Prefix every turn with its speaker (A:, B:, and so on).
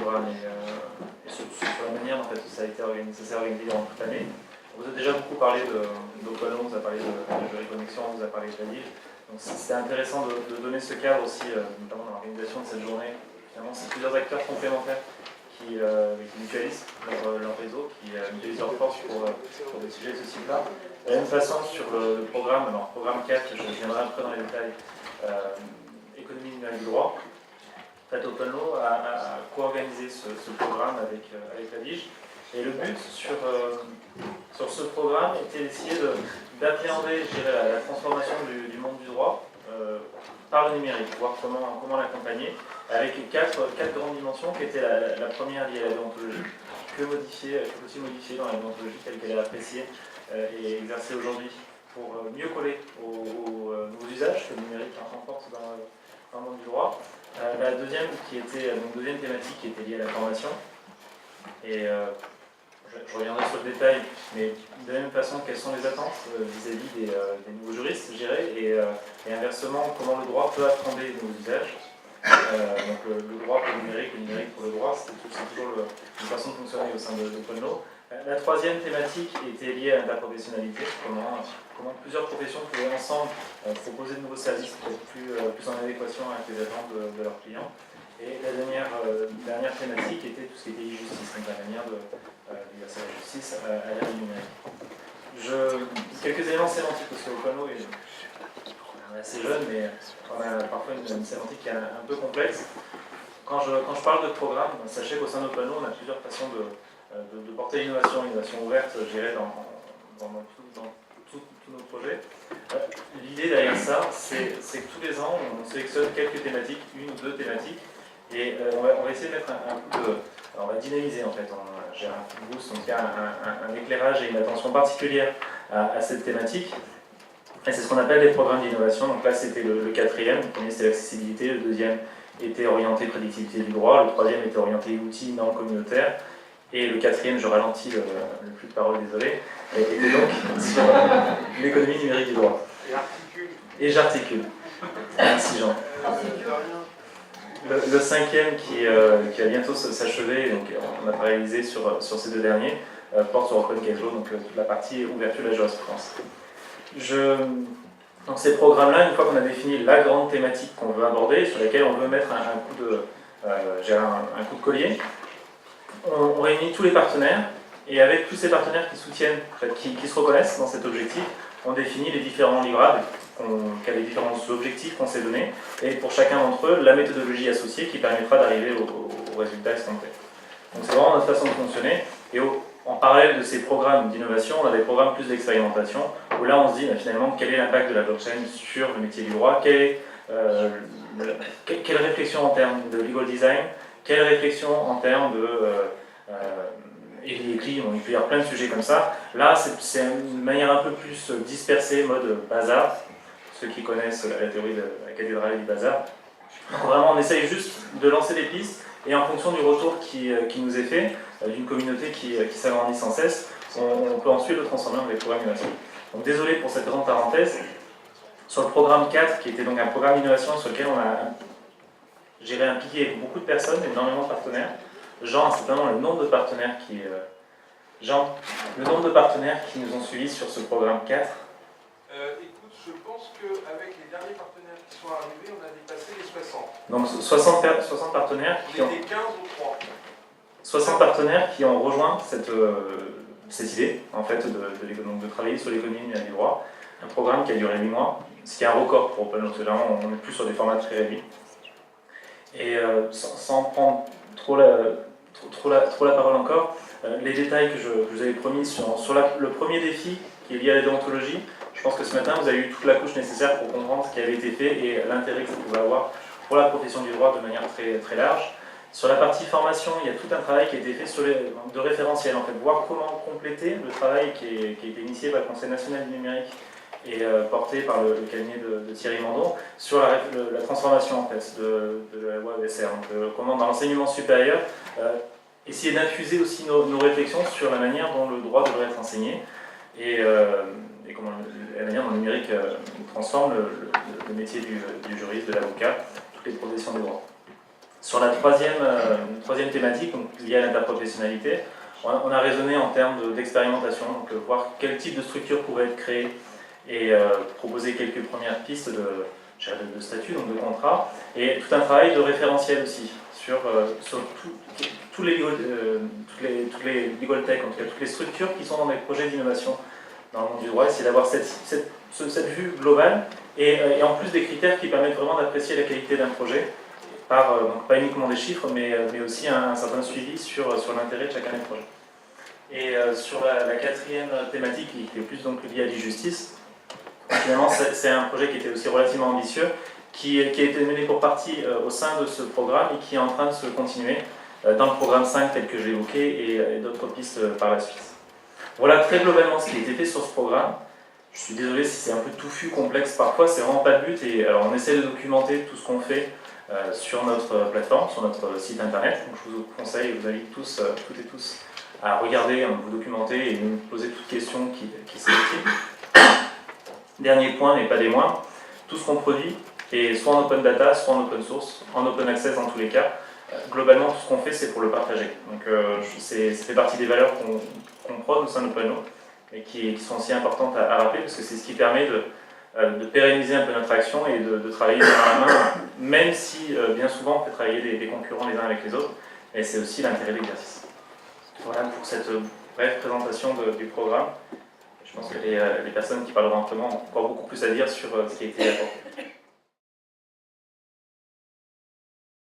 A: programme et sur la manière dont en fait, ça s'est organisé durant toute l'année. On vous a déjà beaucoup parlé d'Open, on vous a parlé de Jury Connexion, on vous a parlé de la LIV. Donc c'était intéressant de donner ce cadre aussi, notamment dans l'organisation de cette journée. Finalement, c'est plusieurs acteurs complémentaires qui mutualisent leur réseau, qui mutualisent leurs forces pour des sujets de ce type-là. De la même façon, sur le programme, alors programme 4, je viendrai un peu dans les détails, économie numérique du droit. En fait, Open Law a co-organisé ce programme avec la DIGE. Et le but sur ce programme était d'essayer d'appréhender, je dirais, la transformation du monde du droit par le numérique, voir comment l'accompagner, avec quatre grandes dimensions qui étaient la première liée à la déontologie, que peut-il modifier dans la déontologie telle qu'elle est appréciée et exercée aujourd'hui pour mieux coller aux nouveaux usages que le numérique renforce dans le monde du droit. La deuxième thématique qui était liée à la formation. Et je reviendrai sur le détail, mais de la même façon, quelles sont les attentes vis-à-vis des nouveaux juristes, je dirais, et inversement, comment le droit peut appréhender les nouveaux usages. Donc le droit pour le numérique pour le droit, c'est toujours une façon de fonctionner au sein d'Open Law. La troisième thématique était liée à l'interprofessionnalité, comment plusieurs professions pouvaient ensemble proposer de nouveaux services peut-être plus en adéquation avec les attentes de leurs clients. Et la dernière thématique était tout ce qui était e-justice, donc la manière d'exercer la justice à l'ère du numérique. Quelques éléments sémantiques, parce que Open Law est assez jeune, mais on a parfois une sémantique qui est un peu complexe. Quand je parle de programme, sachez qu'au sein d'Open Law, on a plusieurs façons de porter l'innovation ouverte, je dirais, dans tous nos projets. L'idée derrière ça, c'est que tous les ans, on sélectionne quelques thématiques, une ou deux thématiques, et on va essayer de mettre un coup de... Alors on va dynamiser en fait, j'ai un coup de boost, donc il y a un éclairage et une attention particulière à cette thématique. Et c'est ce qu'on appelle les programmes d'innovation. Donc là c'était le quatrième, le premier c'était l'accessibilité, le deuxième était orienté prédictivité du droit, le troisième était orienté outils non communautaires, et le quatrième, je ralentis le plus de parole, désolé, était donc sur l'économie numérique du droit. Et j'articule. Merci Jean. Le cinquième qui va bientôt s'achever, donc on a réalisé sur ces deux derniers, porte sur Open Case Law, donc toute la partie ouverture de la jurisprudence. Donc ces programmes-là, une fois qu'on a défini la grande thématique qu'on veut aborder, sur laquelle on veut mettre un coup de collier, on réunit tous les partenaires, et avec tous ces partenaires qui soutiennent, qui se reconnaissent dans cet objectif, on définit les différents livrables, les différents objectifs qu'on s'est donnés, et pour chacun d'entre eux, la méthodologie associée qui permettra d'arriver au résultat escompté. Donc c'est vraiment notre façon de fonctionner, et en parallèle de ces programmes d'innovation, on a des programmes plus d'expérimentation, où là on se dit finalement quel est l'impact de la blockchain sur le métier du droit, quelle réflexion en termes de legal design, quelle réflexion en termes de écrit, il peut y avoir plein de sujets comme ça. Là, c'est une manière un peu plus dispersée, mode bazar, ceux qui connaissent la théorie de la cathédrale du bazar. Donc vraiment, on essaye juste de lancer des pistes, et en fonction du retour qui nous est fait, d'une communauté qui s'agrandit sans cesse, on peut ensuite le transformer en des programmes d'innovation. Donc désolé pour cette grande parenthèse. Sur le programme 4, qui était donc un programme d'innovation sur lequel on a impliqué beaucoup de personnes, énormément de partenaires. Jean, c'est vraiment le nombre de partenaires qui nous ont suivis sur ce programme 4.
B: Écoute, je pense qu'avec les derniers partenaires qui sont arrivés, on a dépassé les 60.
A: Donc 60 partenaires qui ont...
B: On était 15 ou 3.
A: 60 partenaires qui ont rejoint cette idée, en fait, de travailler sur l'économie numérique du droit. Un programme qui a duré 8 mois, ce qui est un record pour Open Law, parce que là, on n'est plus sur des formats très réduits. Et sans prendre trop la parole encore, les détails que je vous avais promis sur le premier défi qui est lié à la déontologie, je pense que ce matin vous avez eu toute la couche nécessaire pour comprendre ce qui avait été fait et l'intérêt que ça pouvait avoir pour la profession du droit de manière très, très large. Sur la partie formation, il y a tout un travail qui a été fait de référentiel, en fait, voir comment compléter le travail qui a été initié par le Conseil national du numérique et porté par le cabinet de Thierry Mandon sur la transformation en fait, de la loi ESR. Donc, comment dans l'enseignement supérieur essayer d'infuser aussi nos réflexions sur la manière dont le droit devrait être enseigné et comment la manière dont le numérique transforme le métier du juriste, de l'avocat, toutes les professions du droit. Sur la troisième thématique, donc, liée à l'interprofessionnalité, on a raisonné en termes d'expérimentation, donc voir quel type de structure pourrait être créée et proposer quelques premières pistes de statut, donc de contrat, et tout un travail de référentiel aussi sur toutes les legal tech, en tout cas toutes les structures qui sont dans des projets d'innovation dans le monde du droit, essayer d'avoir cette vue globale et en plus des critères qui permettent vraiment d'apprécier la qualité d'un projet, donc pas uniquement des chiffres, mais aussi un certain suivi sur l'intérêt de chacun des projets. Et sur la quatrième thématique, qui est plus donc liée à l'e-justice, finalement c'est un projet qui était aussi relativement ambitieux, qui a été mené pour partie au sein de ce programme et qui est en train de se continuer dans le programme 5 tel que j'ai évoqué et d'autres pistes par la suite. Voilà très globalement ce qui a été fait sur ce programme. Je suis désolé si c'est un peu touffu, complexe parfois, c'est vraiment pas le but. Et alors on essaie de documenter tout ce qu'on fait sur notre plateforme, sur notre site internet. Donc je vous conseille, je vous invite tous, toutes et tous, à regarder, vous documenter et nous poser toutes questions qui sont utiles. Dernier point, mais pas des moindres, tout ce qu'on produit est soit en open data, soit en open source, en open access dans tous les cas. Globalement, tout ce qu'on fait, c'est pour le partager. Donc ça fait partie des valeurs qu'on prône au sein d'OpenLaw, mais qui sont aussi importantes à rappeler, parce que c'est ce qui permet de pérenniser un peu notre action et de travailler main à main, même si bien souvent on peut travailler des concurrents les uns avec les autres, et c'est aussi l'intérêt de l'exercice. Voilà pour cette brève présentation du programme. Je pense que les personnes qui parleront après moi ont encore beaucoup plus à dire sur ce qui a été apporté.